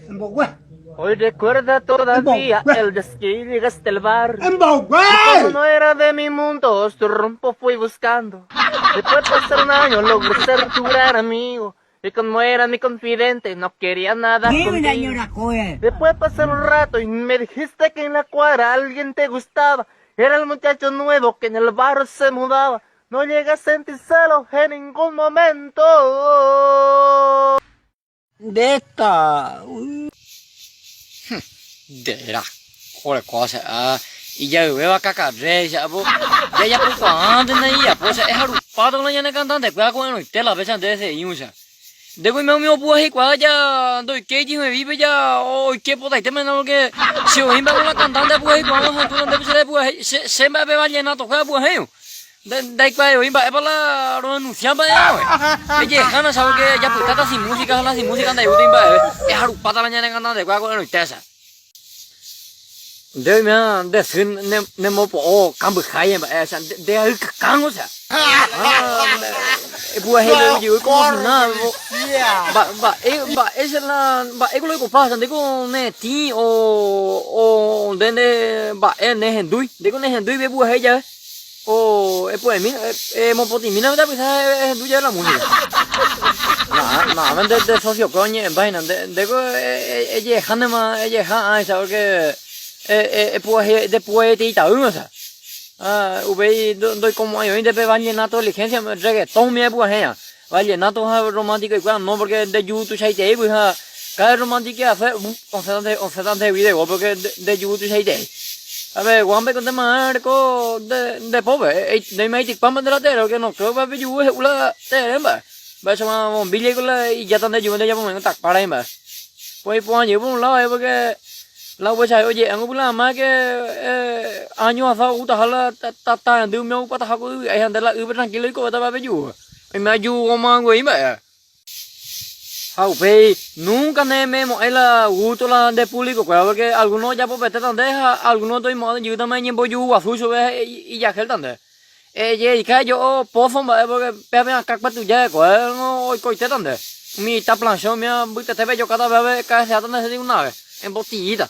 Em bỏ quê. Hoy recuerda todavía el día que llegaste al bar. Em bỏ Como quê. no era de mi mundo, tu rumbo fui buscando. Después de pasar un año logré ser tu gran amigo. Y como era mi confidente, no quería nada contigo. Después de pasar un rato y me dijiste que en la cuadra alguien te gustaba. Era el muchacho nuevo que en el barrio se mudaba. No llegué a sentir celos en ningún momento. Detta. Để ra. Khỏi quá sẽ ý giờ về vào các rễ sẽ bố giờ giờ bố quảng đến đây giờ bố sẽ haru bắt đầu là nhà cái thằng để qua con nó té là bây giờ để sẽ yêu sao để coi mèo bố hay quá giờ đôi cái gì mà bây giờ ôi cái bố thấy thế mà nó cái siêu hiếm bao là cái thằng để bố hay quá nó tụi nó để sẽ bố hay sẽ mà về vào nhà nó tổ cái bố hay đây quay rồi bạn bảo là nó nụ xia bao nhiêu cái gì khá là sao cái giờ bố ta xin música này ưu tiên bạn haru bắt đầu là nhà cái thằng để qua con nó té sao để mà để xin nem một bộ cam bự khai mà sao để cam quá sao bữa hè lên dưới con na bà ấy là bà ấy có lấy của pha sao để có nè tí ô để bà ấy nè hèn đuôi để có nè hèn đuôi với bữa hè chứ ô bữa hè mình một bộ tiền mình đâu đã bị sao hèn đuôi chứ là muốn gì mà mình để số hiệu có nhẹ bay nè để có gì khăn mà gì khăn ai sao cái bữa hè để bữa hè thì tự mà sao bây đôi como hay de pe vale na to licencia me rege to me bu hay vale na to ha romántico igual no porque de YouTube sai de bu ha cada romántico hace on se dan de video porque de YouTube sai de a ver guambe con tema ko de pobre de mai tik pam de la tero que no creo va be yu ula te ba ba sama mon bille ko la ya tan de yu de ya mo tak pa dai ba pues po nhiều bu lo porque lâu bây giờ oye anh cũng làm cái anh nhớ sao cũng ta là ta đưa nhau bắt ta cũng ai hàng đó là bên đằng kia lấy cô ta bao nhiêu mà dù mà người mà hao về nunca ne me mo là u to là de público que algunos ya pues vete tan de algunos tôi mà như ta mấy nhiệm vụ u à phu số y ya khel tan de ye cái yo po phong mà porque pe me các bắt tu ya của nó coi thế tan de mi ta plan show mi bữa ta thấy bây giờ cái ta về cái sao ta nó sẽ đi nào em bảo tí đó